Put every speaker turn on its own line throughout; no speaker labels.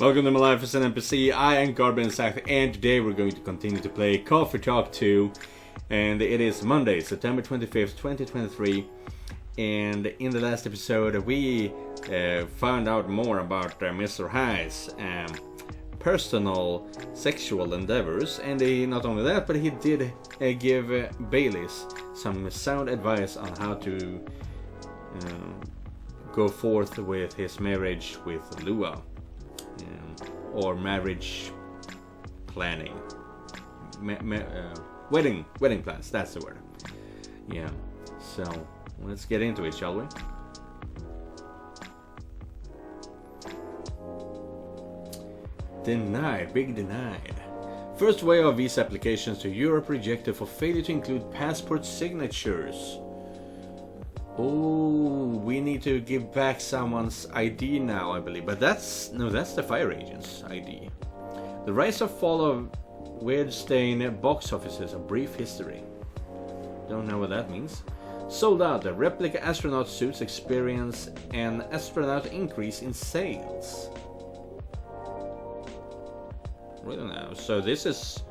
Welcome to my life as an NPC. I am Carbon Scythe, and today we're going to continue to play Coffee Talk 2. And it is Monday, September 25th, 2023. And in the last episode, we found out more about Mr. High's personal sexual endeavors. And not only that, but he did give Baileys some sound advice on how to go forth with his marriage with Lua. Or marriage planning. Wedding plans, that's the word. Yeah, so let's get into it, shall we? Denied, big denied. First wave of visa applications to Europe rejected for failure to include passport signatures. Oh, we need to give back someone's ID now, I believe. But that's the fire agent's ID. The rise and fall of Weird Stain box offices, a brief history. Don't know what that means. Sold out. The replica astronaut suits experience an astronaut increase in sales. Really now. So this is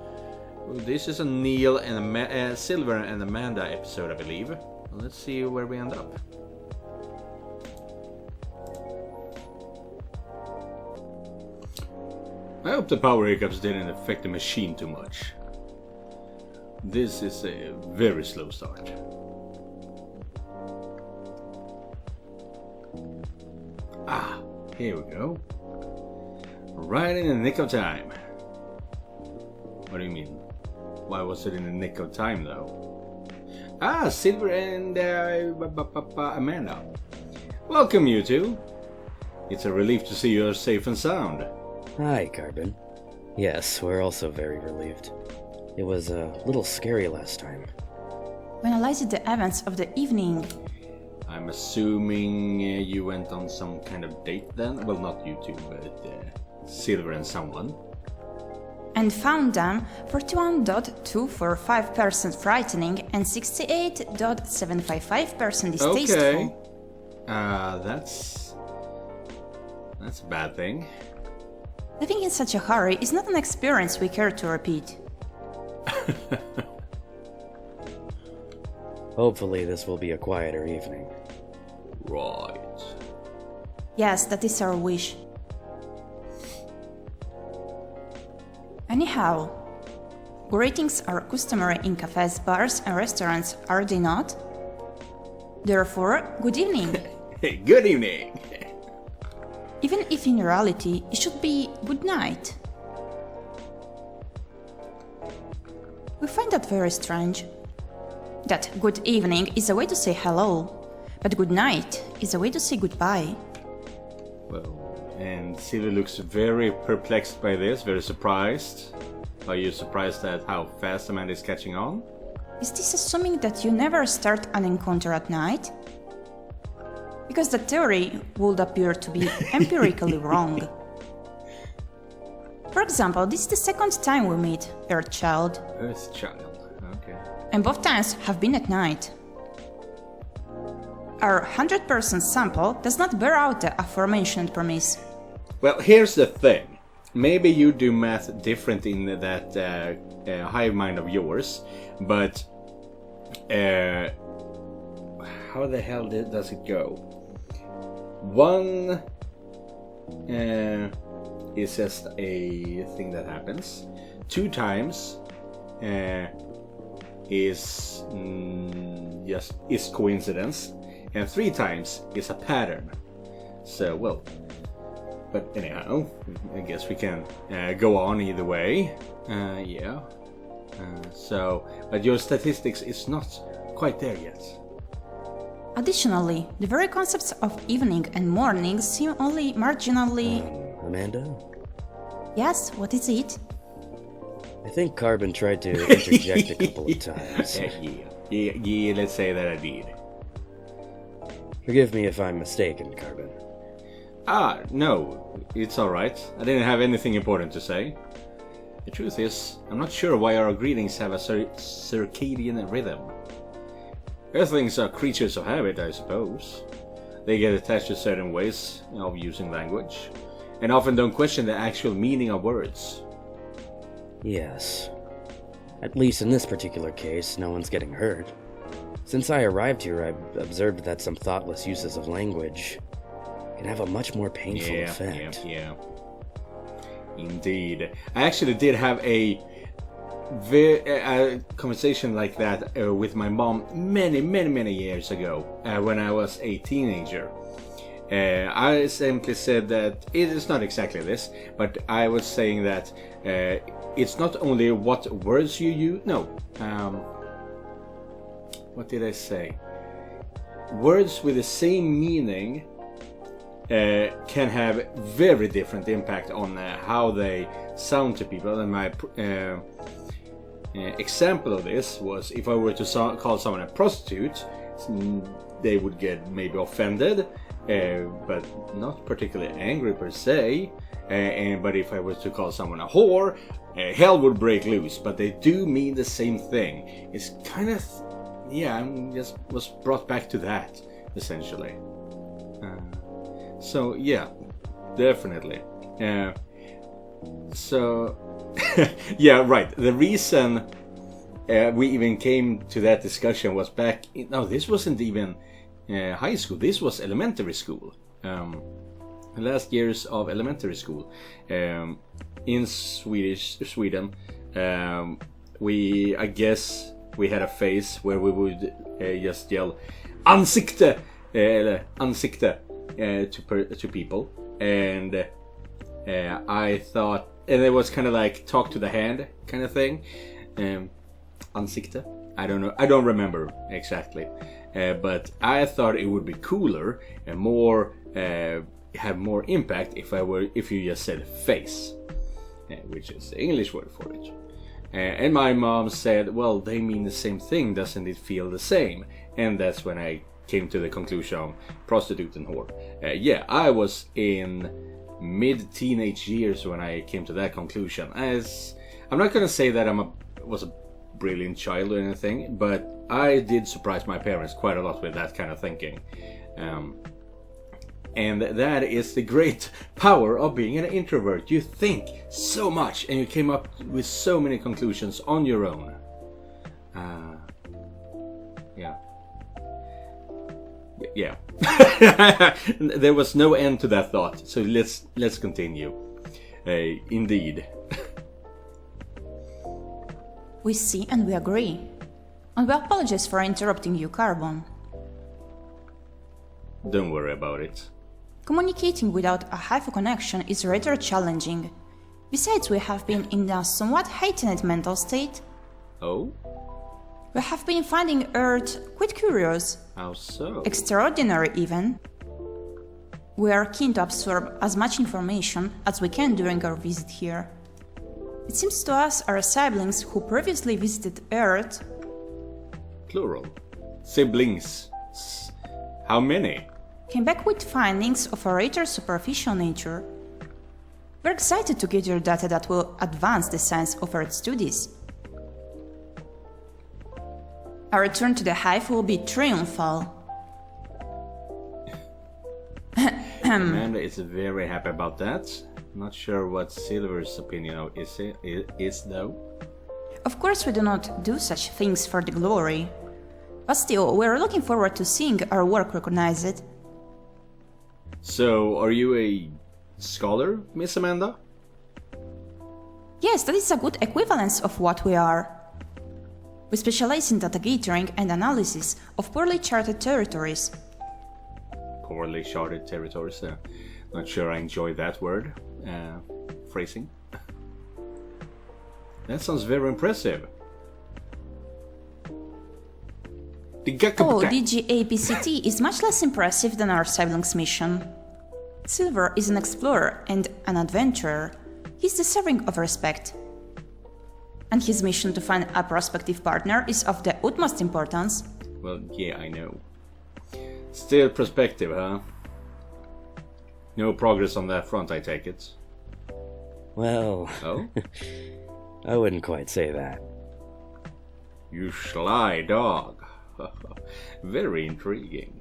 a Neil and a Silver and Amanda episode, I believe. Let's see where we end up. I hope the power hiccups didn't affect the machine too much. This is a very slow start. Ah, here we go. Right in the nick of time. What do you mean? Why was it in the nick of time though? Ah, Silver and Amanda. Welcome, you two. It's a relief to see you're safe and sound.
Hi, Carbon. Yes, we're also very relieved. It was a little scary last time.
We analyzed the events of the evening.
I'm assuming you went on some kind of date then? Well, not you two, but Silver and someone.
And found them 41.245% frightening and 68.755% distasteful.
Okay. That's a bad thing.
Living in such a hurry is not an experience we care to repeat.
Hopefully this will be a quieter evening.
Right.
Yes, that is our wish. Anyhow, greetings are customary in cafes, bars and restaurants, are they not? Therefore, good evening.
Hey, good evening.
Even if in reality it should be good night. We find that very strange. That good evening is a way to say hello, but good night is a way to say goodbye.
Well, and Silver looks very perplexed by this, very surprised. Are you surprised at how fast Amanda is catching on?
Is this assuming that you never start an encounter at night? Because the theory would appear to be empirically wrong. For example, this is the second time we meet Earthchild.
Earthchild, okay.
And both times have been at night. Our 100% sample does not bear out the aforementioned premise.
Well, here's the thing. Maybe you do math different in that hive mind of yours, but how the hell does it go? One is just a thing that happens. 2 times is just coincidence, and 3 times is a pattern. So, well, but anyhow, I guess we can go on either way. Yeah. So, but your statistics is not quite there yet.
Additionally, the very concepts of evening and morning seem only marginally...
Amanda?
Yes, what is it?
I think Carbon tried to interject a couple of times.
Yeah, let's say that I did.
Forgive me if I'm mistaken, Carbon.
No, it's alright. I didn't have anything important to say. The truth is, I'm not sure why our greetings have a circadian rhythm. Earthlings are creatures of habit, I suppose. They get attached to certain ways of using language. and often don't question the actual meaning of words.
Yes. At least in this particular case, no one's getting hurt. Since I arrived here, I've observed that some thoughtless uses of language can have a much more painful effect.
Yeah. Indeed. I actually did have a conversation like that with my mom many years ago when I was a teenager. I simply said that it is not exactly this, but I was saying that it's not only what words you use. No. What did I say? Words with the same meaning can have very different impact on how they sound to people. And my example of this was if I were to call someone a prostitute, they would get maybe offended, but not particularly angry per se. But if I was to call someone a whore, hell would break loose. But they do mean the same thing. It's kind of, I just was brought back to that, essentially. So yeah, definitely. So yeah, right. The reason we even came to that discussion was back. No, this wasn't even high school. This was elementary school. Last years of elementary school in Sweden. I guess we had a phase where we would just yell "ansikte" ansikte to people, and I thought, and it was kind of like talk to the hand kind of thing. Ansikte. I don't know. I don't remember exactly, but I thought it would be cooler and more have more impact if you just said face, which is the English word for it. And my mom said, well, they mean the same thing, doesn't it feel the same? And that's when I came to the conclusion, prostitute and whore. Yeah, I was in mid-teenage years when I came to that conclusion. I'm not gonna say that I was a brilliant child or anything, but I did surprise my parents quite a lot with that kind of thinking. And that is the great power of being an introvert. You think so much and you came up with so many conclusions on your own. Yeah. There was no end to that thought, so let's continue. Indeed.
We see and we agree. And we apologize for interrupting you, Carbon.
Don't worry about it.
Communicating without a hyphen connection is rather challenging. Besides, we have been in a somewhat heightened mental state.
Oh?
We have been finding Earth quite curious.
How so?
Extraordinary, even. We are keen to absorb as much information as we can during our visit here. It seems to us our siblings who previously visited Earth...
Plural. Siblings. How many?
Came back with findings of a rather superficial nature. We're excited to gather data that will advance the science of Earth studies. Our return to the hive will be triumphal.
Amanda is very happy about that. Not sure what Silver's opinion of is though.
Of course we do not do such things for the glory. But still, we're looking forward to seeing our work recognized.
So, are you a scholar, Miss Amanda?
Yes, that is a good equivalence of what we are. We specialize in data gathering and analysis of poorly charted territories.
Poorly charted territories? Not sure I enjoy that word. Phrasing. That sounds very impressive.
DGAPCT is much less impressive than our siblings' mission. Silver is an explorer and an adventurer. He's deserving of respect. And his mission to find a prospective partner is of the utmost importance.
Well, yeah, I know. Still prospective, huh? No progress on that front, I take it.
Well...
Oh?
I wouldn't quite say that.
You sly dog. Very intriguing.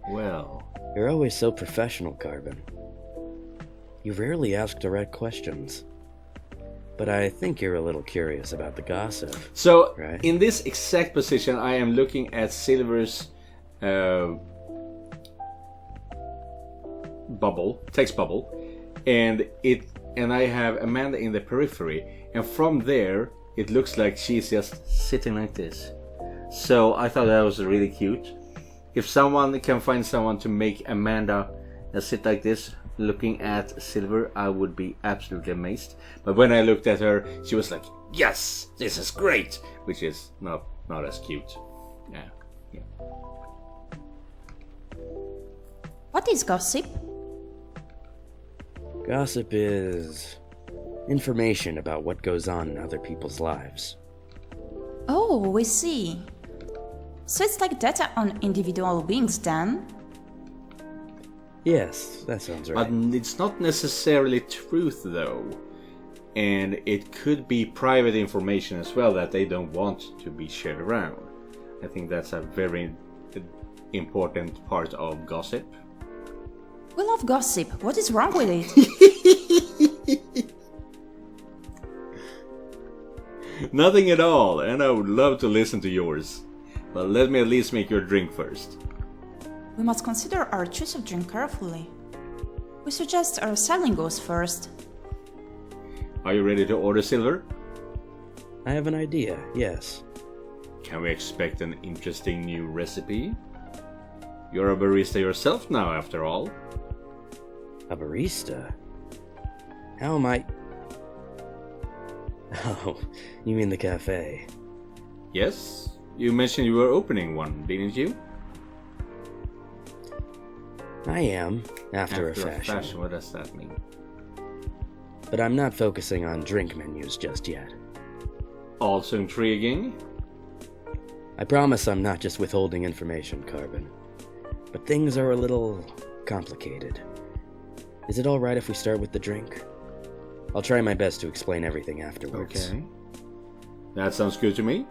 Well...
You're always so professional, Carbon. You rarely ask direct questions. But I think you're a little curious about the gossip.
So,
right?
In this exact position, I am looking at Silver's text bubble, and I have Amanda in the periphery, and from there it looks like she's just sitting like this. So I thought that was really cute. If someone can find someone to make Amanda sit like this, looking at Silver, I would be absolutely amazed. But when I looked at her, she was like, "Yes, this is great," which is not as cute. Yeah.
What is gossip?
Gossip is information about what goes on in other people's lives.
Oh, we see. So it's like data on individual beings then?
Yes, that sounds right.
But it's not necessarily truth though. And it could be private information as well that they don't want to be shared around. I think that's a very important part of gossip.
We love gossip. What is wrong with it?
Nothing at all, and I would love to listen to yours. But let me at least make your drink first.
We must consider our choice of drink carefully. We suggest our selling goes first.
Are you ready to order, Silver?
I have an idea, yes.
Can we expect an interesting new recipe? You're a barista yourself now, after all.
A barista? How am I... Oh, you mean the cafe?
Yes? You mentioned you were opening one, didn't you?
I am, after a fashion.
What does that mean?
But I'm not focusing on drink menus just yet.
Also intriguing.
I promise I'm not just withholding information, Carbon. But things are a little complicated. Is it alright if we start with the drink? I'll try my best to explain everything afterwards.
Okay. That sounds good to me.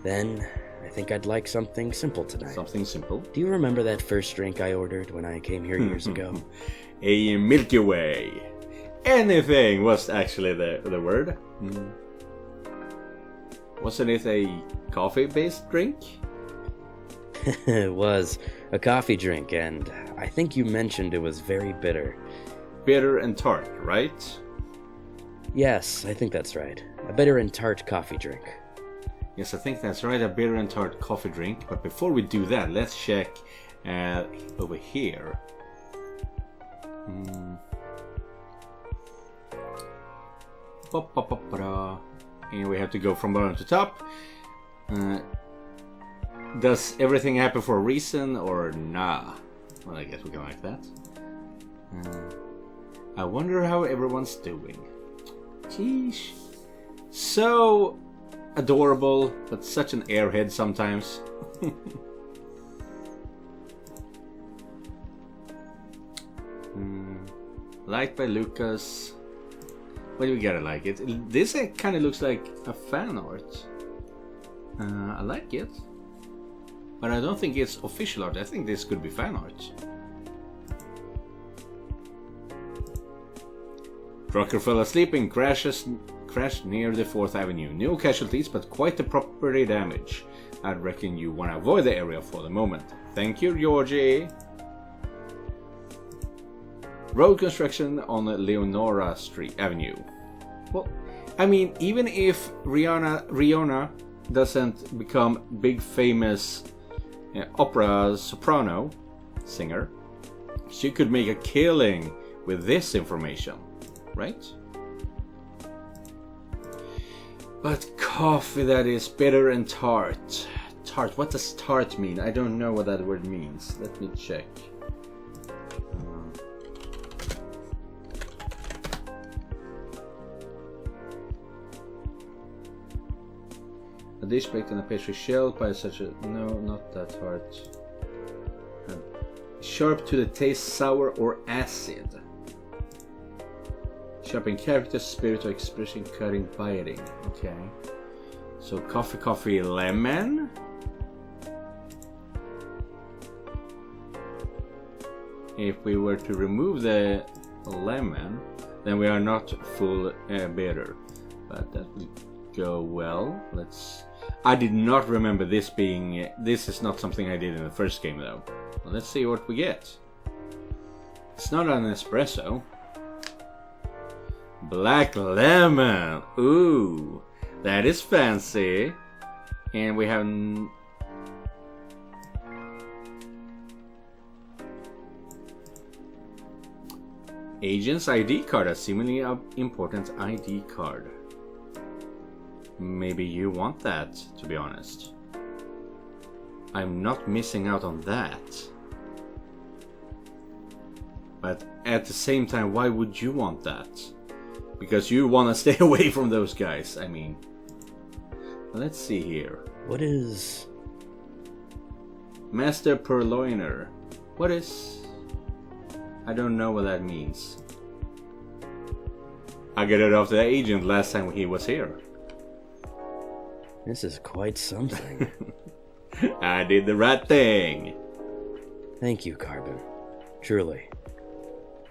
Then, I think I'd like something simple tonight.
Something simple.
Do you remember that first drink I ordered when I came here years ago?
A Milky Way. Anything was actually the word. Wasn't it a coffee-based drink?
It was a coffee drink, and I think you mentioned it was very bitter.
Bitter and tart, right?
Yes, I think that's right. A bitter and tart coffee drink.
Yes, I think that's right, a bitter and tart coffee drink. But before we do that, let's check over here. And we have to go from bottom to top. Does everything happen for a reason or nah? Well, I guess we can like that. I wonder how everyone's doing. Sheesh. So adorable, but such an airhead sometimes. Light by Lucas. What do we gotta like it? This kind of looks like a fan art. I like it. But I don't think it's official art. I think this could be fan art. Trucker fell asleep and crashed near the 4th Avenue. No casualties, but quite the property damage. I'd reckon you want to avoid the area for the moment. Thank you, Georgie. Road construction on Leonora Street Avenue. Well, I mean, even if Rihanna doesn't become big famous opera soprano singer, she could make a killing with this information, right? But coffee that is bitter and tart. Tart, what does tart mean? I don't know what that word means. Let me check. A dish baked on a pastry shell by such a... No, not that tart. Sharp to the taste, sour or acid. Sharp in character, spirit or expression, cutting, biting. Okay. So coffee, lemon. If we were to remove the lemon, then we are not full bitter. But that will go well. I did not remember this being... This is not something I did in the first game though. Well, let's see what we get. It's not an espresso. Black lemon! Ooh! That is fancy! And we have... Agent's ID card, a seemingly important ID card. Maybe you want that, to be honest. I'm not missing out on that. But at the same time, why would you want that? Because you want to stay away from those guys, I mean. Let's see here.
What is...
Master Purloiner. What is... I don't know what that means. I got it off the agent last time he was here.
This is quite something.
I did the right thing.
Thank you, Carbon. Truly.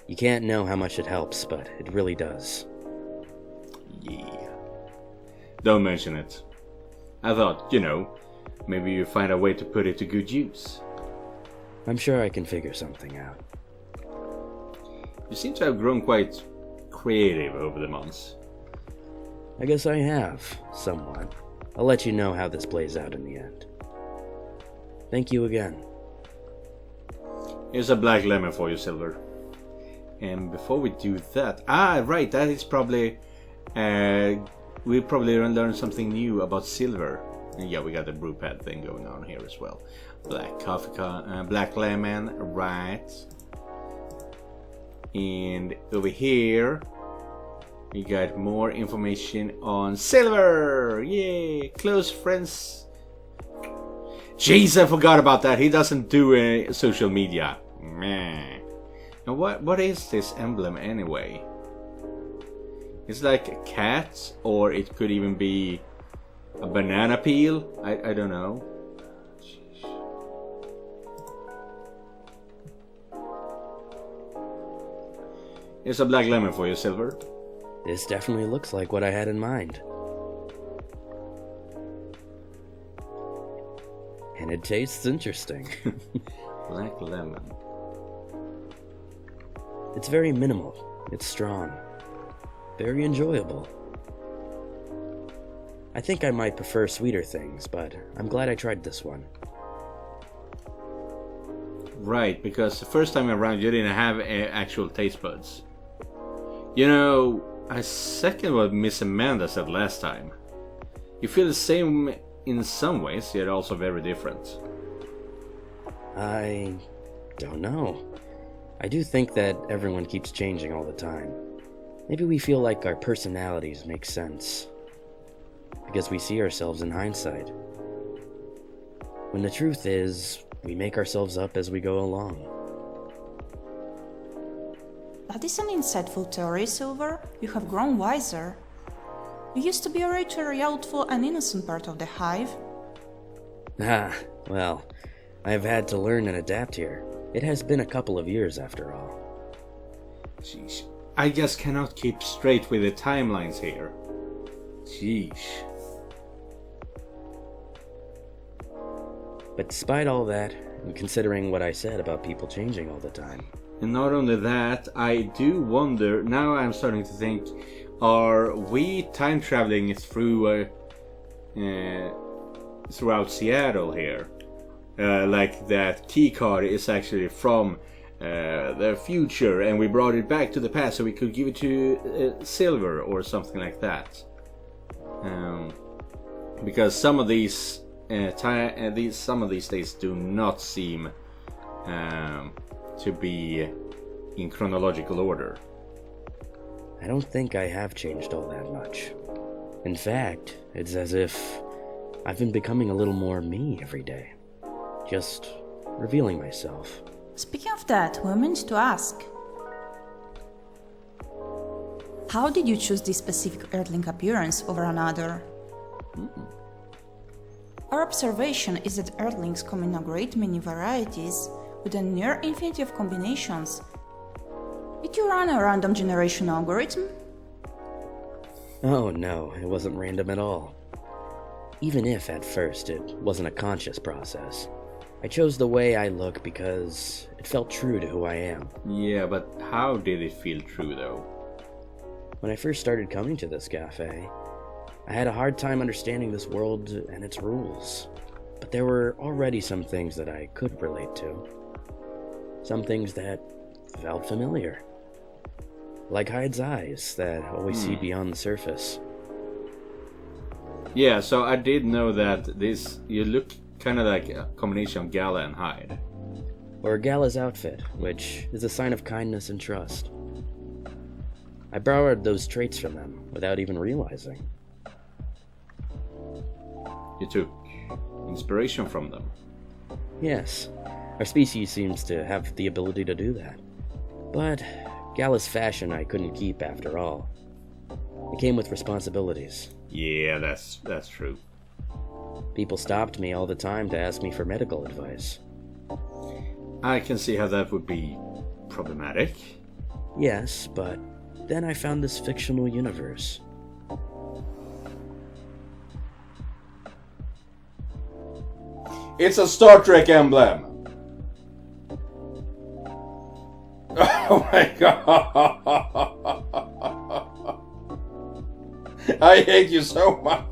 You can't know how much it helps, but it really does.
Yeah. Don't mention it. I thought, maybe you find a way to put it to good use.
I'm sure I can figure something out.
You seem to have grown quite creative over the months.
I guess I have, somewhat. I'll let you know how this plays out in the end. Thank you again.
Here's a black lemon for you, Silver. And before we do that... right, that is probably... we probably learned something new about Silver. And yeah, we got the brew pad thing going on here as well. Black coffee, black lemon, right. And over here, we got more information on Silver! Yay! Close friends. Jeez, I forgot about that. He doesn't do social media. Meh. And what is this emblem anyway? It's like a cat, or it could even be a banana peel. I don't know. Here's a black lemon for you, Silver.
This definitely looks like what I had in mind. And it tastes interesting.
Black lemon.
It's very minimal. It's strong. Very enjoyable. I think I might prefer sweeter things, but I'm glad I tried this one.
Right, because the first time around you didn't have actual taste buds. I second what Miss Amanda said last time. You feel the same in some ways, yet also very different.
I don't know. I do think that everyone keeps changing all the time. Maybe we feel like our personalities make sense, because we see ourselves in hindsight. When the truth is, we make ourselves up as we go along.
That is an insightful theory, Silver. You have grown wiser. You used to be a rather youthful and innocent part of the hive.
Well, I've had to learn and adapt here. It has been a couple of years after all.
Jeez, I just cannot keep straight with the timelines here. Jeez.
But despite all that, and considering what I said about people changing all the time...
And not only that, I do wonder, now I'm starting to think, are we time traveling through throughout Seattle here? Like that key card is actually from the future and we brought it back to the past so we could give it to Silver or something like that. Because some of these days do not seem to be in chronological order.
I don't think I have changed all that much. In fact, it's as if I've been becoming a little more me every day. Just revealing myself.
Speaking of that, we meant to ask. How did you choose this specific Earthling appearance over another? Our observation is that Earthlings come in a great many varieties, with a near infinity of combinations, Did you run a random generation algorithm?
Oh no, it wasn't random at all. Even if, at first, it wasn't a conscious process. I chose the way I look because it felt true to who I am.
Yeah, but how did it feel true, though?
When I first started coming to this cafe, I had a hard time understanding this world and its rules. But there were already some things that I could relate to. Some things that felt familiar. Like Hyde's eyes that always see beyond the surface.
Yeah, so I did know that you look kind of like a combination of Gala and Hyde.
Or Gala's outfit, which is a sign of kindness and trust. I borrowed those traits from them without even realizing.
You took inspiration from them.
Yes, our species seems to have the ability to do that. But Gala's fashion I couldn't keep after all. It came with responsibilities.
Yeah, that's true.
People stopped me all the time to ask me for medical advice.
I can see how that would be problematic.
Yes, but then I found this fictional universe.
It's a Star Trek emblem! Oh my god! I hate you so much!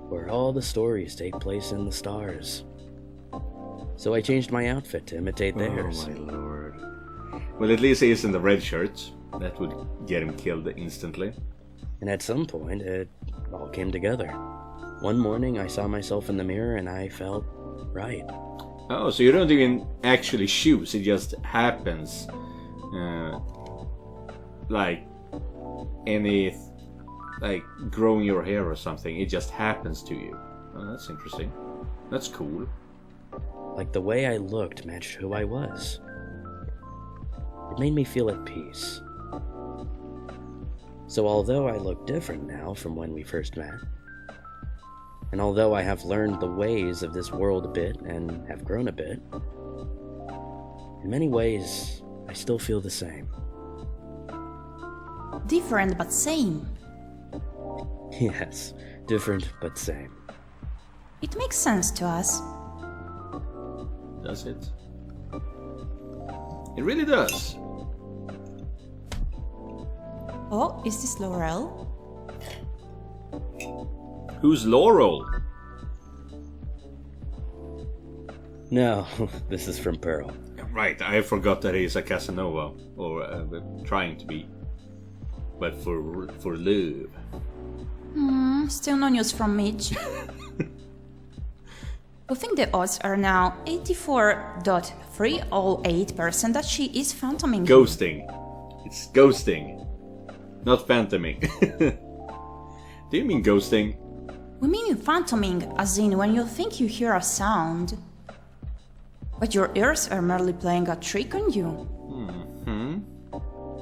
Where all the stories take place in the stars. So I changed my outfit to imitate theirs.
Oh my lord. Well, at least he is in the red shirt. That would get him killed instantly.
And at some point, it all came together. One morning, I saw myself in the mirror and I felt right.
Oh, so you don't even actually choose, it just happens. Like any, like growing your hair or something, it just happens to you. Oh, that's interesting. That's cool.
Like the way I looked matched who I was. It made me feel at peace. So although I look different now from when we first met, and although I have learned the ways of this world a bit and have grown a bit, in many ways, I still feel the same.
Different but same.
Yes, different but same.
It makes sense to us.
Does it? It really does.
Oh, is this Laurel?
Who's Laurel?
No, this is from Pearl.
Right, I forgot that he's a Casanova, or trying to be. But for love.
Still no news from Mitch. I think the odds are now 84.308% that she is phantoming.
Ghosting. It's ghosting. Not phantoming. Do you mean ghosting?
We mean phantoming, as in when you think you hear a sound, but your ears are merely playing a trick on you.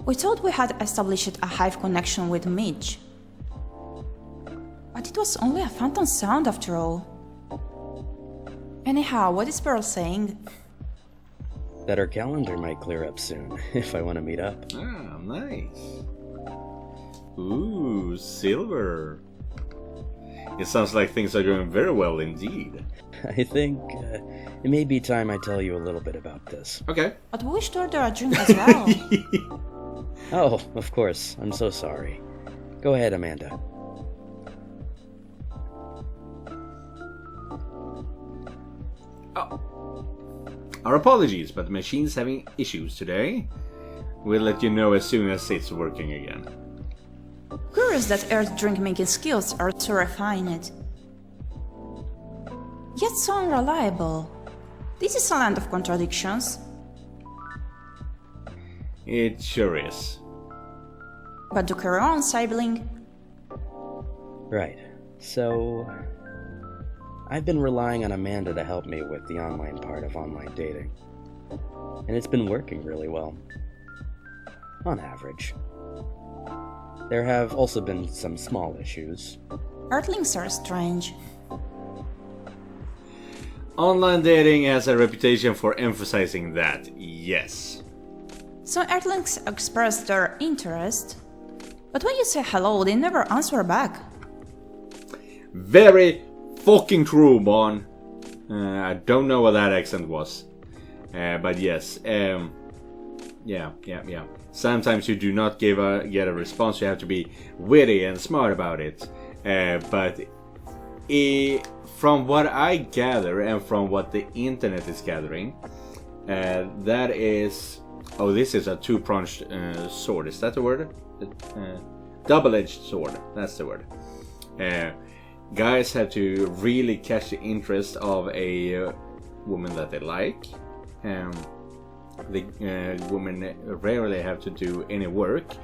We thought we had established a hive connection with Midge, but it was only a phantom sound after all. Anyhow, what is Pearl saying?
That our calendar might clear up soon, if I want to meet up.
Ah, nice. Ooh, silver. It sounds like things are going very well indeed.
I think it may be time I tell you a little bit about this.
Okay.
But we wish to order a drink as well.
Oh, of course. I'm so sorry. Go ahead, Amanda.
Oh. Our apologies, but the machine's having issues today. We'll let you know as soon as it's working again.
Curious that Earth's drink-making skills are so refined, yet so unreliable. This is a land of contradictions.
It sure is.
But do carry on, sibling.
Right. So, I've been relying on Amanda to help me with the online part of online dating. And it's been working really well. On average. There have also been some small issues.
Earthlings are strange.
Online dating has a reputation for emphasizing that, yes.
Some Earthlings express their interest, but when you say hello, they never answer back.
Very fucking true, Bon. I don't know what that accent was. But yes. Yeah. Sometimes you do not get a response. You have to be witty and smart about it. But from what I gather and from what the internet is gathering, that is... Oh, this is a two-pronged sword. Is that the word? Double-edged sword. That's the word. Guys have to really catch the interest of a woman that they like. The women rarely have to do any work,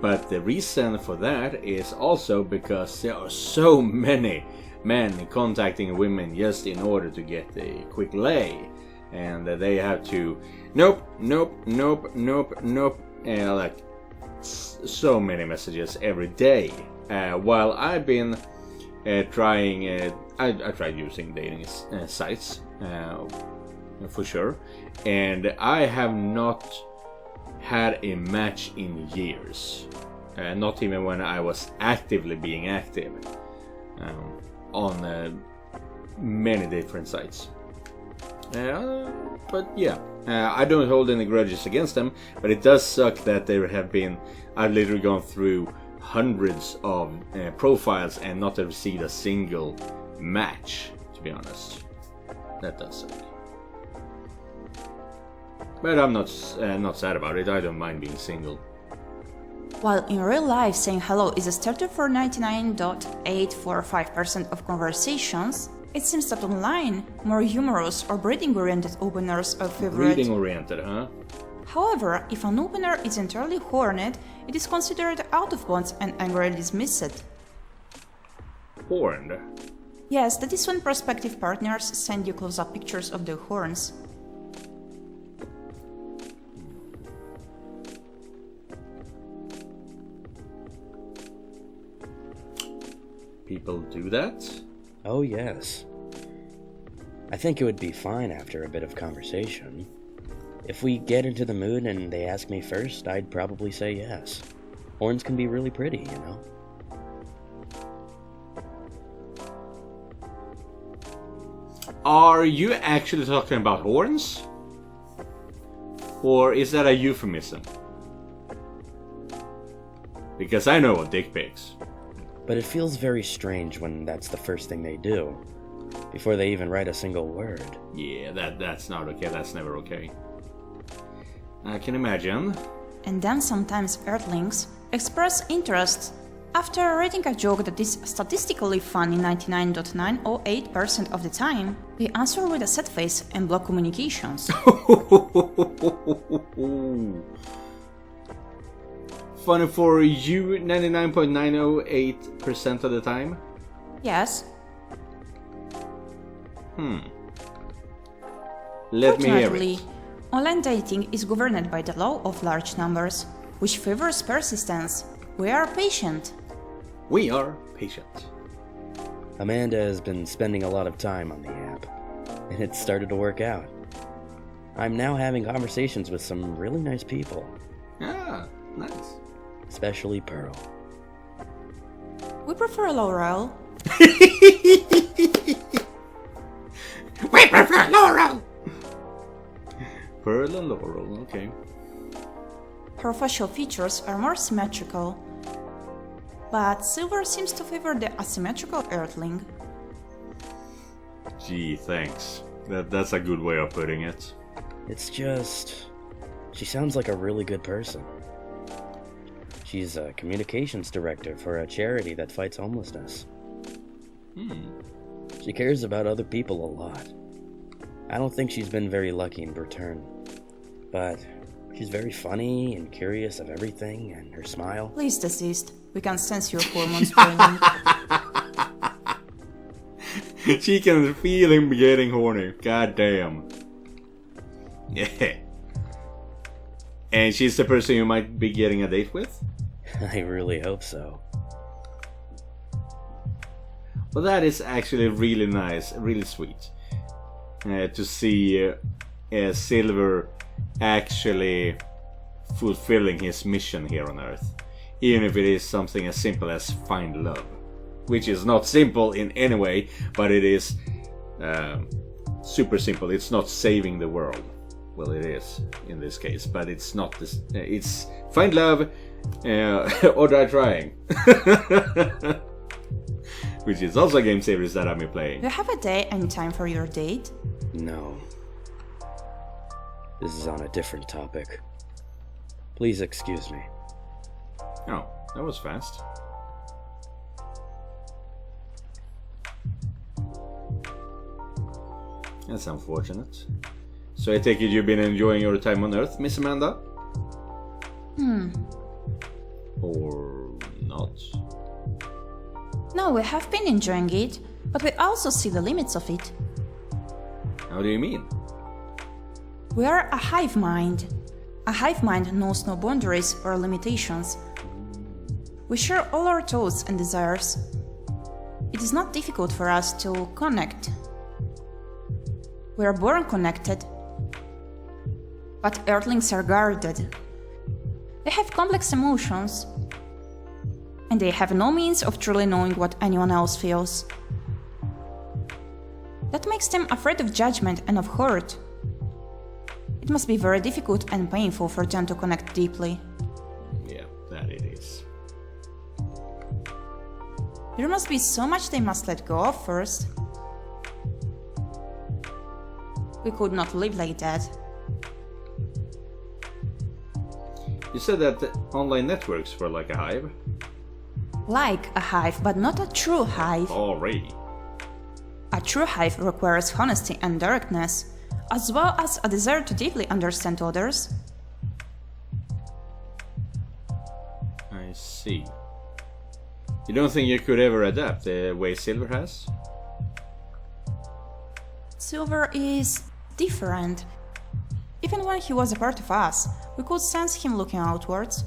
but the reason for that is also because there are so many men contacting women just in order to get a quick lay, and they have to nope, like so many messages every day. While I've been trying, I tried using dating sites for sure, and I have not had a match in years, not even when I was actively being active on many different sites. But yeah, I don't hold any grudges against them, but it does suck that there have been, I've literally gone through hundreds of profiles and not received a single match, to be honest. That does suck. But I'm not sad about it. I don't mind being single.
While in real life saying hello is a starter for 99.845% of conversations, it seems that online, more humorous or breeding-oriented openers are favorite.
Breeding-oriented, huh?
However, if an opener is entirely horned, it is considered out of bounds and angrily dismissed.
Horned?
Yes, that is when prospective partners send you close-up pictures of their horns.
People do that?
Oh yes. I think it would be fine after a bit of conversation. If we get into the mood and they ask me first, I'd probably say yes. Horns can be really pretty, you know?
Are you actually talking about horns? Or is that a euphemism? Because I know what dick pics.
But it feels very strange when that's the first thing they do, before they even write a single word.
Yeah, that's not okay. That's never okay. I can imagine.
And then sometimes Earthlings express interest after reading a joke that is statistically funny 99.908% of the time. They answer with a sad face and block communications.
Funny for you 99.908% of the time?
Yes.
Let me hear it.
Online dating is governed by the law of large numbers, which favors persistence. We are patient.
We are patient.
Amanda has been spending a lot of time on the app, and it's started to work out. I'm now having conversations with some really nice people.
Ah, nice.
Especially Pearl.
We prefer Laurel.
We prefer Laurel! Pearl and Laurel, okay.
Her facial features are more symmetrical, but Silver seems to favor the asymmetrical Earthling.
Gee, thanks. That's a good way of putting it.
It's just... she sounds like a really good person. She's a communications director for a charity that fights homelessness. She cares about other people a lot. I don't think she's been very lucky in return. But she's very funny and curious of everything, and her smile...
Please desist. We can sense your hormones burning.
She can feel him getting horny. God damn. Yeah. And she's the person you might be getting a date with?
I really hope so.
Well, that is actually really nice, really sweet. to see Silver actually fulfilling his mission here on Earth, even if it is something as simple as find love, which is not simple in any way, but it is super simple. It's not saving the world. Well, it is in this case, but it's not this. It's find love or die trying, which is also a game series that I've been playing.
Do you have a day and time for your date?
No. This is on a different topic. Please excuse me.
Oh, that was fast. That's unfortunate. So I take it you've been enjoying your time on Earth, Miss Amanda? Or not?
No, we have been enjoying it, but we also see the limits of it.
How do you mean?
We are a hive mind. A hive mind knows no boundaries or limitations. We share all our thoughts and desires. It is not difficult for us to connect. We are born connected. But Earthlings are guarded. They have complex emotions, and they have no means of truly knowing what anyone else feels. That makes them afraid of judgment and of hurt. It must be very difficult and painful for them to connect deeply.
Yeah, that it is.
There must be so much they must let go of first. We could not live like that.
You said that the online networks were like a hive?
Like a hive, but not a true hive.
Already.
A true hive requires honesty and directness, as well as a desire to deeply understand others.
I see. You don't think you could ever adapt the way Silver has?
Silver is different. Even when he was a part of us, we could sense him looking outwards.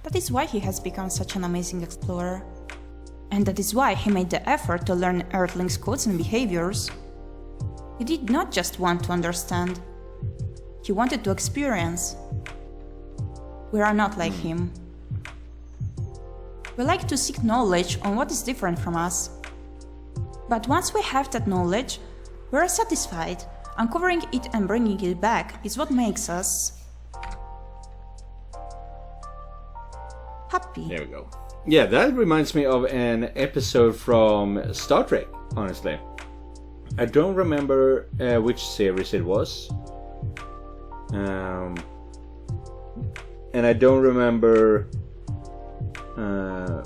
That is why he has become such an amazing explorer. And that is why he made the effort to learn Earthlings' codes and behaviors. He did not just want to understand. He wanted to experience. We are not like him. We like to seek knowledge on what is different from us. But once we have that knowledge, we are satisfied. Uncovering it and bringing it back is what makes us happy.
There we go. Yeah, that reminds me of an episode from Star Trek, honestly. I don't remember which series it was. And I don't remember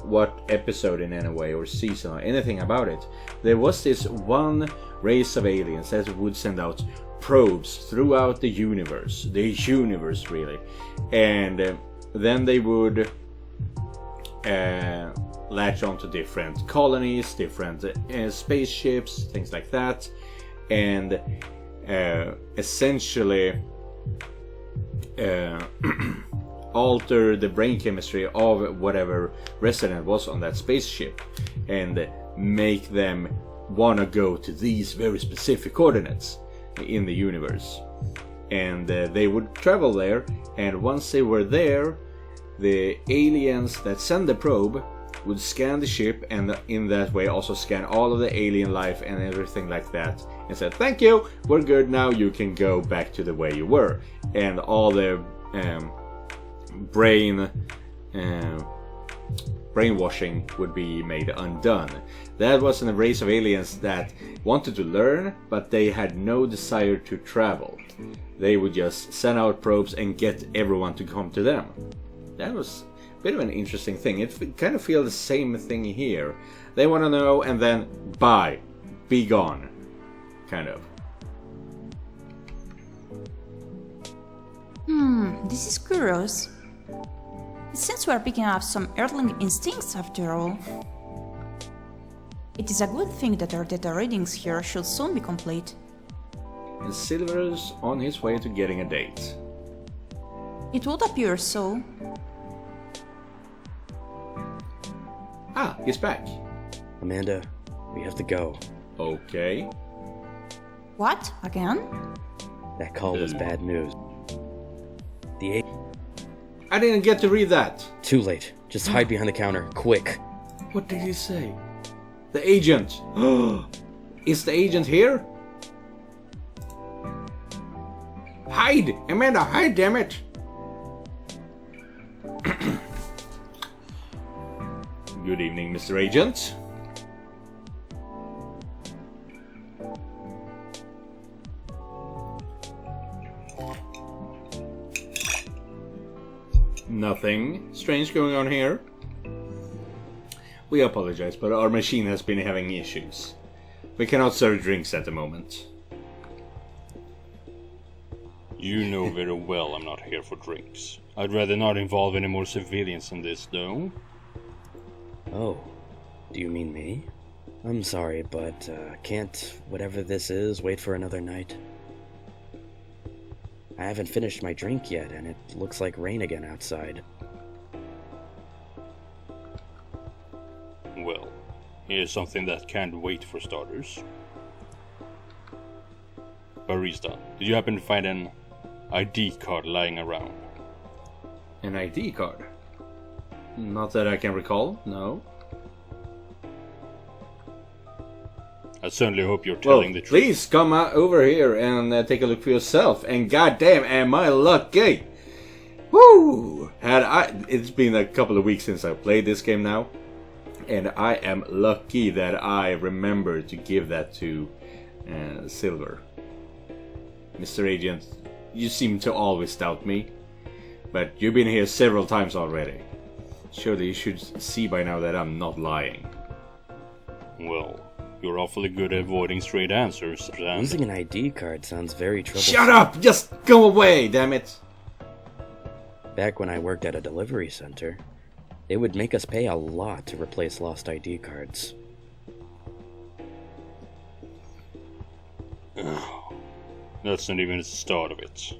what episode in any way or season or anything about it. There was this one race of aliens that would send out probes throughout the universe really, and then they would latch onto different colonies, different spaceships, things like that, and essentially alter the brain chemistry of whatever resident was on that spaceship and make them want to go to these very specific coordinates in the universe. And they would travel there, and once they were there, the aliens that send the probe would scan the ship, and in that way also scan all of the alien life and everything like that, and said, "Thank you, we're good now, you can go back to the way you were." And all the brainwashing would be made undone. That was a race of aliens that wanted to learn, but they had no desire to travel. They would just send out probes and get everyone to come to them. That was a bit of an interesting thing. It kind of feels the same thing here. They want to know, and then bye, be gone, kind of.
This is curious. It seems we are picking up some Earthling instincts after all. It is a good thing that our data readings here should soon be complete.
And Silver's on his way to getting a date.
It would appear so.
Ah, he's back.
Amanda, we have to go.
Okay.
What? Again?
That call was bad news. The
I didn't get to read that.
Too late. Just hide behind the counter, quick.
What did he say? The agent. Is the agent here? Hide! Amanda, hide, damn it! Good evening, Mr. Agent. Nothing strange going on here. We apologize, but our machine has been having issues. We cannot serve drinks at the moment.
You know very well I'm not here for drinks. I'd rather not involve any more civilians in this, though.
Oh, do you mean me? I'm sorry, but can't whatever this is wait for another night? I haven't finished my drink yet, and it looks like rain again outside.
Well, here's something that can't wait for starters. Barista, did you happen to find an ID card lying around?
An ID card? Not that I can recall, no.
I certainly hope you're telling the truth.
Please come over here and take a look for yourself. And goddamn, am I lucky! Woo! It's been a couple of weeks since I played this game now, and I am lucky that I remember to give that to Silver. Mr. Agent, you seem to always doubt me, but you've been here several times already. Surely you should see by now that I'm not lying.
Well, you're awfully good at avoiding straight answers, and...
Using an ID card sounds very troublesome.
Shut up! Just go away, damn it!
Back when I worked at a delivery center, they would make us pay a lot to replace lost ID cards.
That's not even the start of it.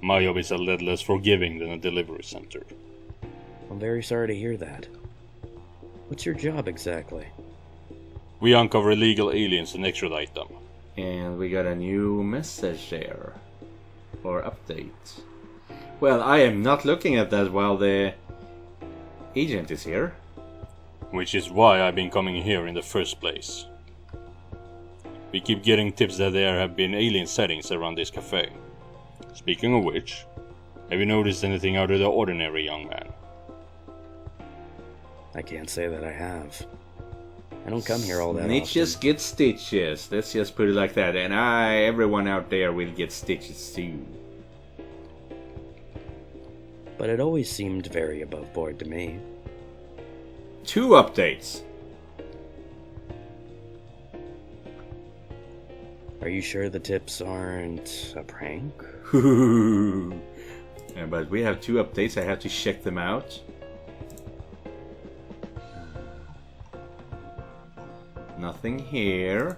My job is a lot less forgiving than a delivery center.
I'm very sorry to hear that. What's your job exactly?
We uncover illegal aliens and extradite them.
And we got a new message there. Or update. Well, I am not looking at that while the agent is here.
Which is why I've been coming here in the first place. We keep getting tips that there have been alien sightings around this cafe. Speaking of which, have you noticed anything out of the ordinary, young man?
I can't say that I have. I don't come here all that
Snitches
often.
get stitches. Let's just put it like that. And everyone out there will get stitches too.
But it always seemed very above board to me.
2 updates.
Are you sure the tips aren't a prank?
Yeah, but we have 2 updates. I have to check them out. Nothing here.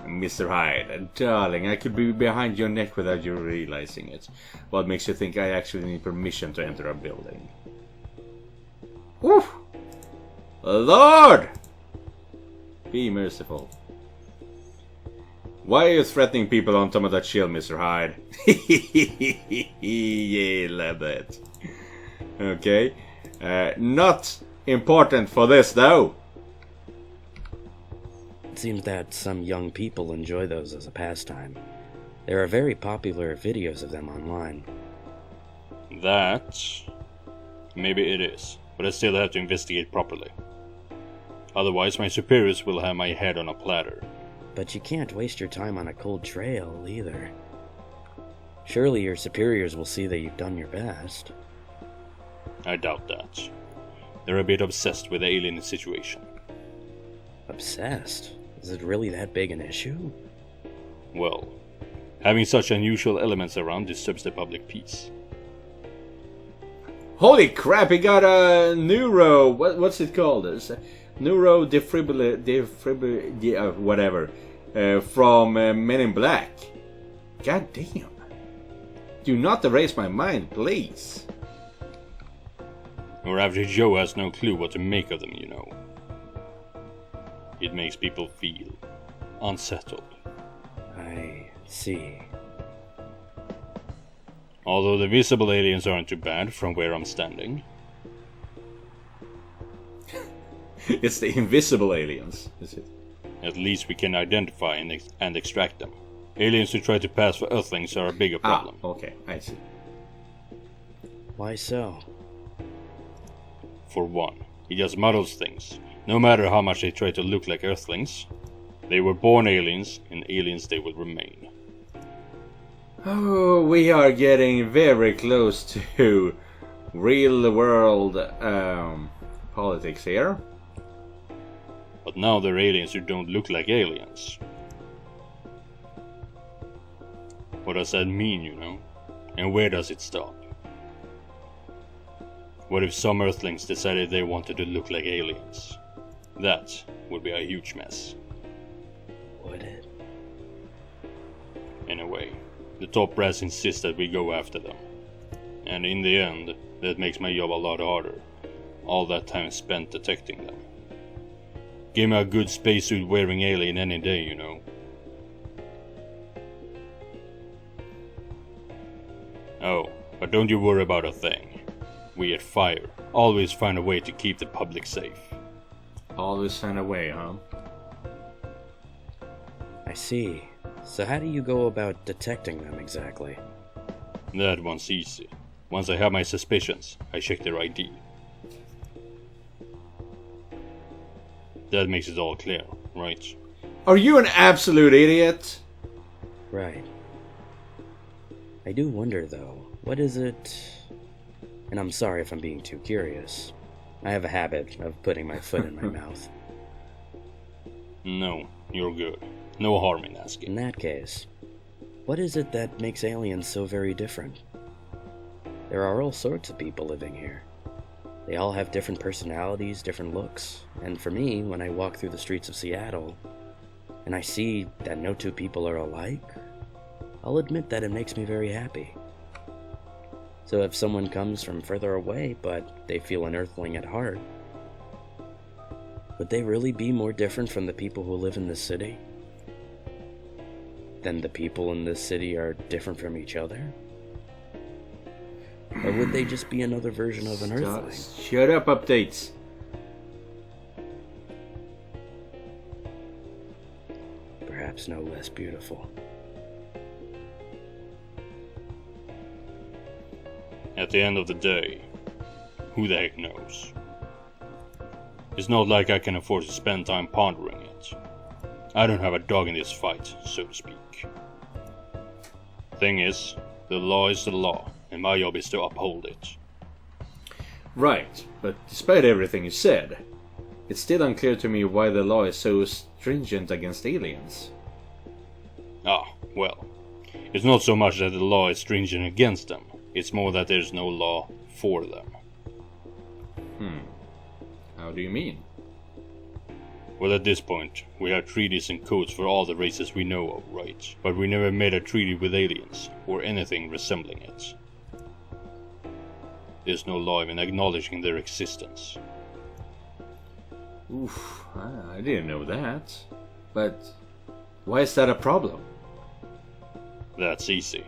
Mr. Hyde, darling, I could be behind your neck without you realizing it. What makes you think I actually need permission to enter a building? Woof! Lord! Be merciful. Why are you threatening people on top of that shield, Mr. Hyde? Yeah, love that. Okay. Not important for this, though.
It seems that some young people enjoy those as a pastime. There are very popular videos of them online.
That... maybe it is, but I still have to investigate properly. Otherwise my superiors will have my head on a platter.
But you can't waste your time on a cold trail, either. Surely your superiors will see that you've done your best.
I doubt that. They're a bit obsessed with the alien situation.
Obsessed? Is it really that big an issue?
Well, having such unusual elements around disturbs the public peace.
Holy crap, he got a neuro... What's it called? Neuro defibrillator... whatever. From Men in Black. God damn. Do not erase my mind, please.
Our average Joe has no clue what to make of them, you know. it makes people feel unsettled.
I see.
Although the visible aliens aren't too bad from where I'm standing.
It's the invisible aliens, is it?
At least we can identify and extract them. Aliens who try to pass for Earthlings are a bigger problem.
Okay, I see.
Why so?
For one, it just muddles things. No matter how much they try to look like Earthlings, they were born aliens, and aliens they will remain.
Oh, we are getting very close to real world politics here.
But now they're aliens who don't look like aliens. What does that mean, you know? And where does it stop? What if some Earthlings decided they wanted to look like aliens? That would be a huge mess.
Would it?
In a way, the top brass insists that we go after them. And in the end, that makes my job a lot harder. All that time spent detecting them. Give me a good spacesuit wearing alien any day, you know. Oh, but don't you worry about a thing. We at Fire always find a way to keep the public safe.
Always find a way, huh?
I see. So how do you go about detecting them exactly?
That one's easy. Once I have my suspicions, I check their ID. That makes it all clear, right?
Are you an absolute idiot?
Right. I do wonder though, what is it... And I'm sorry if I'm being too curious. I have a habit of putting my foot in my mouth.
No, you're good. No harm in asking.
In that case, what is it that makes aliens so very different? There are all sorts of people living here. They all have different personalities, different looks, and for me, when I walk through the streets of Seattle, and I see that no two people are alike, I'll admit that it makes me very happy. So if someone comes from further away, but they feel an Earthling at heart, would they really be more different from the people who live in this city? Than the people in this city are different from each other? Or would they just be another version of an Earthling?
Shut up, updates.
Perhaps no less beautiful.
At the end of the day, who the heck knows? It's not like I can afford to spend time pondering it. I don't have a dog in this fight, so to speak. Thing is, the law is the law, and my job is to uphold it.
Right, but despite everything you said, it's still unclear to me why the law is so stringent against aliens.
Ah, well, it's not so much that the law is stringent against them, it's more that there's no law for them.
How do you mean?
Well, at this point, we have treaties and codes for all the races we know of, right? But we never made a treaty with aliens, or anything resembling it. There's no law even acknowledging their existence.
Oof, I didn't know that. But why is that a problem?
That's easy.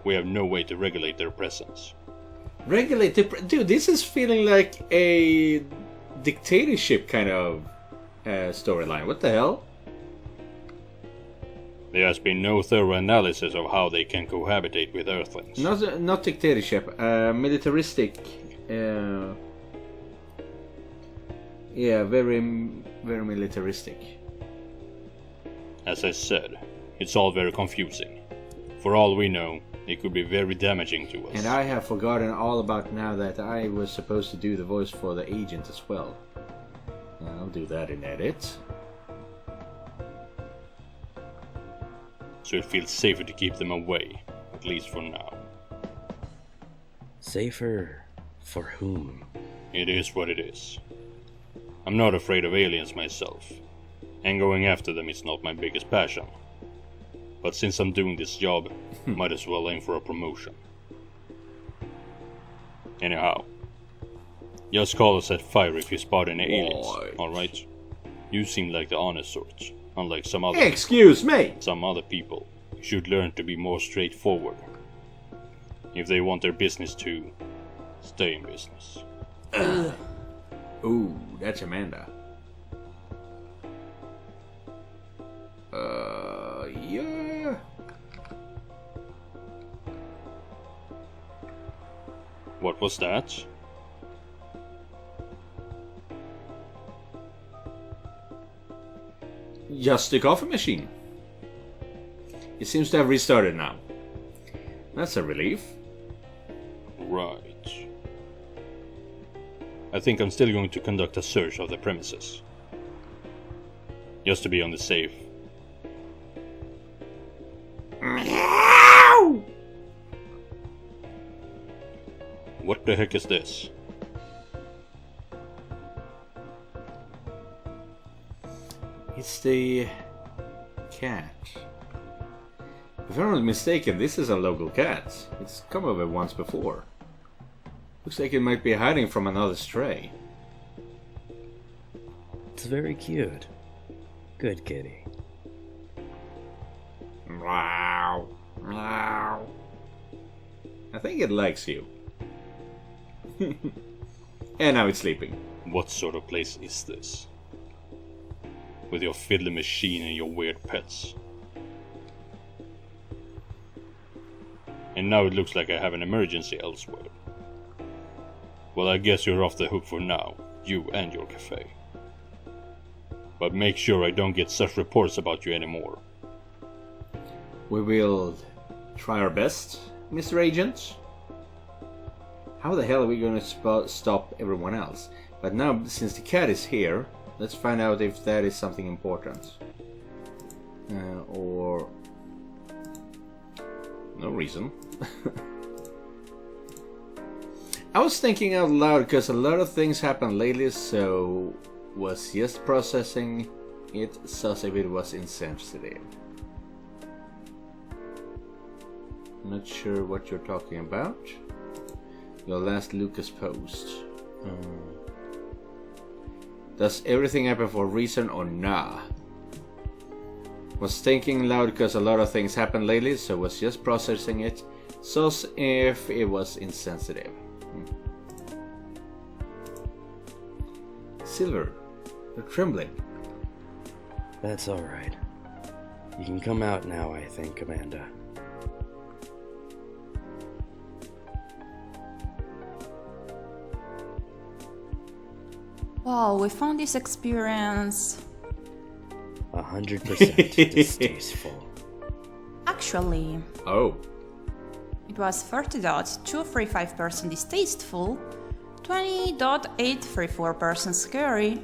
We have no way to regulate their presence.
Regulate the... Dude, this is feeling like a dictatorship kind of storyline. What the hell?
There has been no thorough analysis of how they can cohabitate with Earthlings.
Not dictatorship. Militaristic. Yeah, very militaristic.
As I said, it's all very confusing. For all we know, it could be very damaging to us.
And I have forgotten all about now that I was supposed to do the voice for the agent as well. I'll do that in edit.
So it feels safer to keep them away, at least for now.
Safer for whom?
It is what it is. I'm not afraid of aliens myself, and going after them is not my biggest passion. But since I'm doing this job, might as well aim for a promotion. Anyhow, just call us at Fire if you spot any aliens, alright? You seem like the honest sort, unlike
Excuse me!
some other people. You should learn to be more straightforward. If they want their business to stay in business.
Ooh, that's Amanda. Yeah.
What was that?
Just the coffee machine. It seems to have restarted now. That's a relief.
Right. I think I'm still going to conduct a search of the premises. Just to be on the safe. What the heck is this?
It's the cat. If I'm not mistaken, this is a local cat. It's come over once before. Looks like it might be hiding from another stray.
It's very cute. Good kitty.
Meow. Meow. I think it likes you. And now it's sleeping.
What sort of place is this? With your fiddly machine and your weird pets. And now it looks like I have an emergency elsewhere. Well, I guess you're off the hook for now, you and your cafe. But make sure I don't get such reports about you anymore.
We will try our best, Mr. Agent. How the hell are we going to stop everyone else? But now, since the cat is here, let's find out if that is something important. Or... no reason. I was thinking out loud because a lot of things happened lately, so was just processing it as if it was insensitive. Not sure what you're talking about. Your last Lucas post. Does everything happen for a reason or nah? Was thinking loud because a lot of things happened lately, so was just processing it. So if it was insensitive. Silver, you're trembling.
That's alright. You can come out now, I think, Amanda.
Wow, we found this experience
100% distasteful.
actually.
Oh.
It was 30.235% distasteful, 20.834% scary,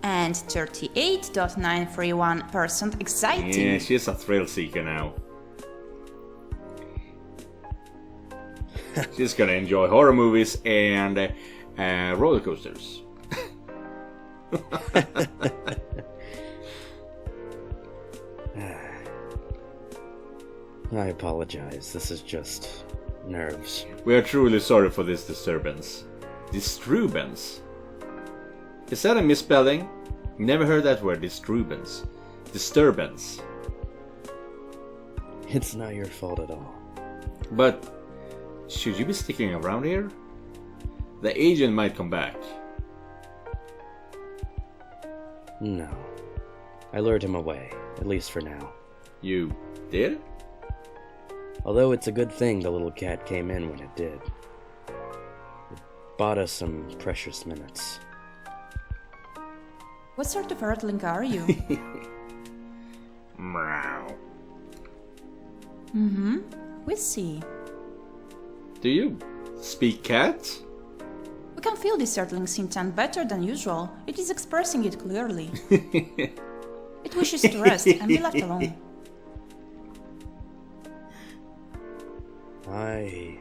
and 38.931% exciting.
Yeah, she's a thrill seeker now. She's gonna enjoy horror movies and roller coasters.
I apologize, this is just nerves.
We are truly sorry for this disturbance. Disturbance? Is that a misspelling? Never heard that word, disturbance. Disturbance.
It's not your fault at all.
But should you be sticking around here? The agent might come back.
No. I lured him away, at least for now.
You did?
Although it's a good thing the little cat came in when it did. It bought us some precious minutes.
What sort of earthling are you?
Meow.
We see.
Do you speak cat?
We can feel this earthling's intent better than usual. It is expressing it clearly. It wishes to rest and be left alone.
I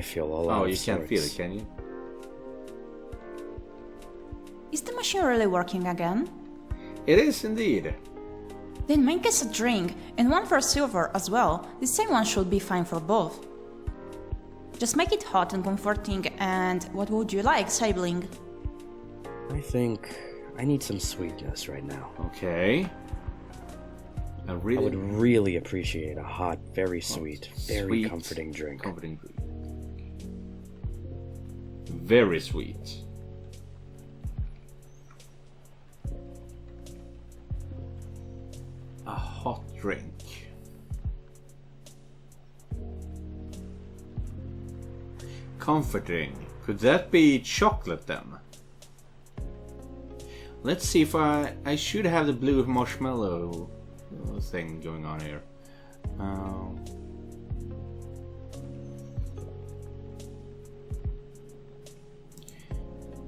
feel all out of
you can't
sorts.
feel it, can you?
Is the machine really working again?
It is indeed.
Then make us a drink, and one for Silver as well. The same one should be fine for both. Just make it hot and comforting, and what would you like, Sibling?
I think I need some sweetness right now.
Okay. I
I would really appreciate a hot, very sweet, very
sweet,
comforting drink.
Comforting drink. Very sweet. A hot drink. Comforting. Could that be chocolate then? Let's see if I should have the blue marshmallow thing going on here.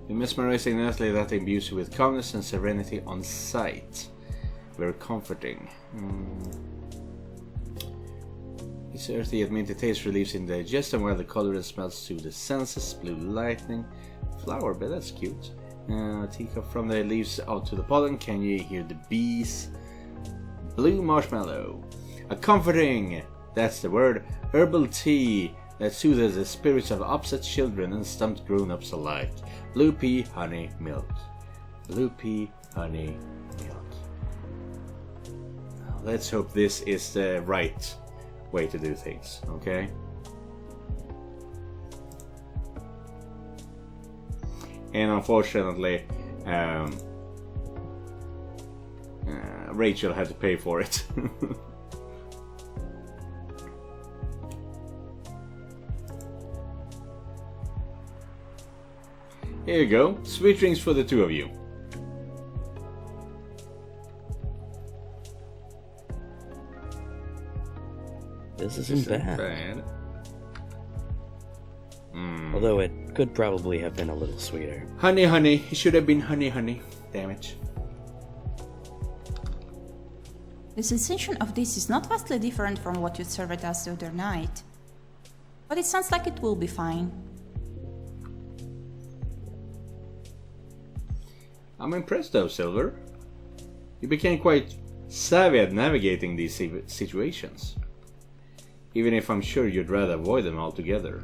The mesmerizing Natalie that imbues you with calmness and serenity on sight. Very comforting. It's earthy yet minty taste relieves in the digestion while the color and smells soothe the senses. Blue lightning. Flower bed, that's cute. Teacup from the leaves out to the pollen. Can you hear the bees? Blue marshmallow. A comforting, that's the word, herbal tea that soothes the spirits of upset children and stumped grown-ups alike. Blue pea, honey, milk. Blue pea, honey, milk. Let's hope this is the right way to do things, okay? And unfortunately, Rachel had to pay for it. Here you go, sweet drinks for the two of you.
This isn't bad. Although it could probably have been a little sweeter.
Honey, honey. It should have been honey, honey. Damn it.
The sensation of this is not vastly different from what you served us the other night. But it sounds like it will be fine.
I'm impressed though, Silver. You became quite savvy at navigating these situations. Even if I'm sure you'd rather avoid them altogether.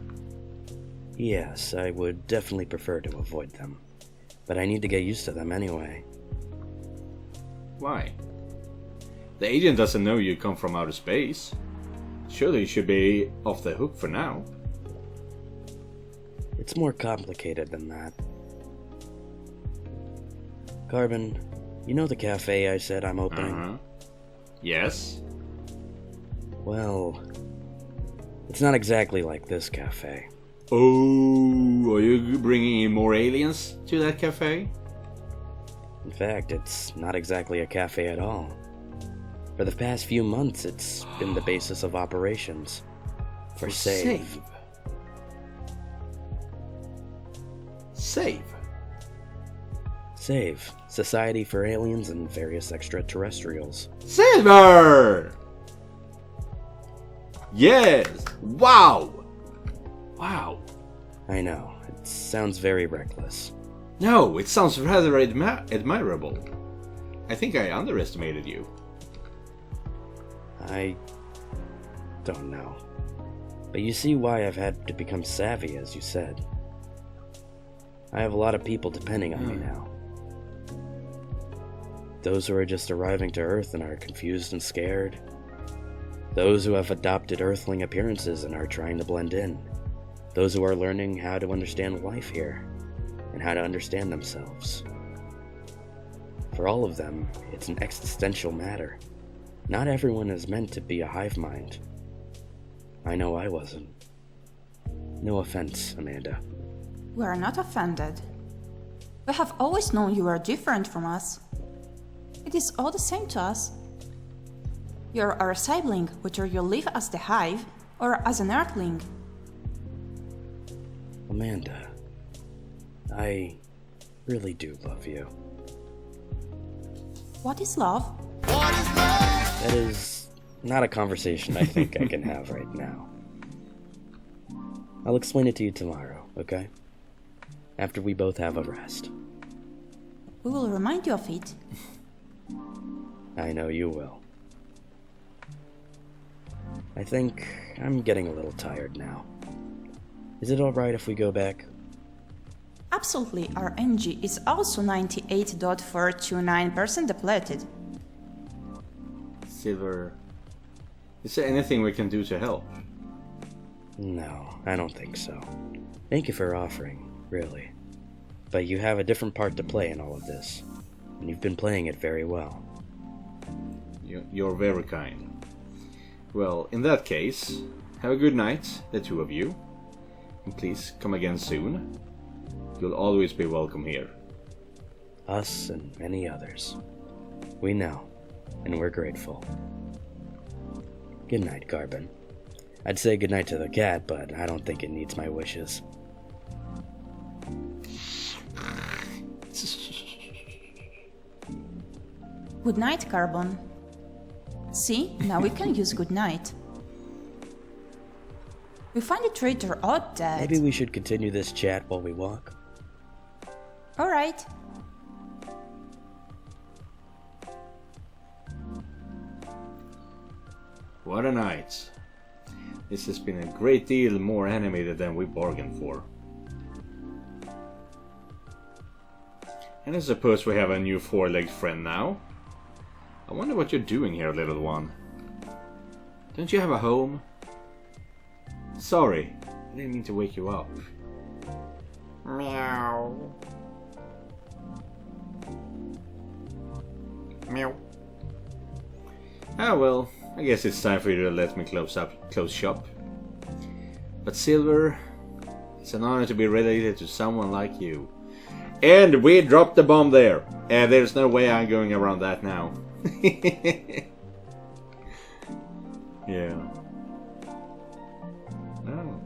Yes, I would definitely prefer to avoid them. But I need to get used to them anyway.
Why? The agent doesn't know you come from outer space. Surely you should be off the hook for now.
It's more complicated than that. Carbon, you know the cafe I said I'm opening?
Yes?
Well, it's not exactly like this cafe.
Oh, are you bringing in more aliens to that cafe?
In fact, it's not exactly a cafe at all. For the past few months, it's been the basis of operations for Scythe.
Scythe?
Scythe, Society for Aliens and Various Extraterrestrials.
Silver! Yes! Wow! Wow.
I know, it sounds very reckless.
No, it sounds rather admirable. I think I underestimated you.
I don't know. But you see why I've had to become savvy, as you said. I have a lot of people depending on me now. Those who are just arriving to Earth and are confused and scared. Those who have adopted Earthling appearances and are trying to blend in. Those who are learning how to understand life here, and how to understand themselves. For all of them, it's an existential matter. Not everyone is meant to be a hive mind. I know I wasn't. No offense, Amanda.
We are not offended. We have always known you are different from us. It is all the same to us. You're our sibling, whether you live as the hive or as an earthling.
Amanda, I really do love you.
What is love?
That is not a conversation I think I can have right now. I'll explain it to you tomorrow, okay? After we both have a rest.
We will remind you of it.
I know you will. I think I'm getting a little tired now. Is it alright if we go back?
absolutely, our NG is also 98.429% depleted.
Silver, is there anything we can do to help?
No, I don't think so. Thank you for offering, really. But you have a different part to play in all of this, and you've been playing it very well.
You're very kind. Well, in that case, have a good night, the two of you. And please come again soon. You'll always be welcome here.
Us and many others. We know, and we're grateful. Good night, Garbin. I'd say good night to the cat, but I don't think it needs my wishes.
Good night, Carbon. See, now we can use good night. We find the traitor odd that...
Maybe we should continue this chat while we walk.
Alright.
What a night. This has been a great deal more animated than we bargained for. And I suppose we have a new four-legged friend now. I wonder what you're doing here, little one. Don't you have a home? Sorry, I didn't mean to wake you up.
Meow. Meow.
Ah well, I guess it's time for you to let me close shop. But Silver, it's an honor to be related to someone like you. And we dropped the bomb there. And there's no way I'm going around that now. Yeah. Oh.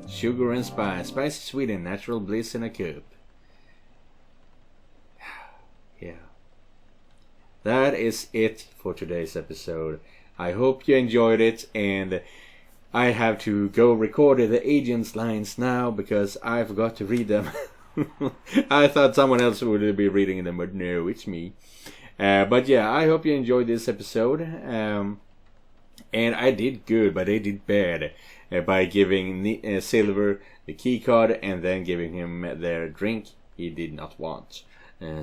Sugar and spice. Spicy sweet and natural bliss in a cup. Yeah. That is it for today's episode. I hope you enjoyed it, and I have to go record the agent's lines now because I forgot to read them. I thought someone else would be reading them, but no, it's me. But yeah, I hope you enjoyed this episode. And I did good, but they did bad by giving Silver the key card and then giving him their drink he did not want.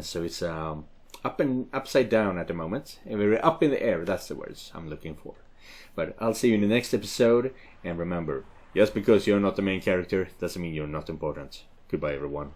So it's up and upside down at the moment. And we're up in the air, that's the words I'm looking for. But I'll see you in the next episode. And remember, just because you're not the main character doesn't mean you're not important. Goodbye, everyone.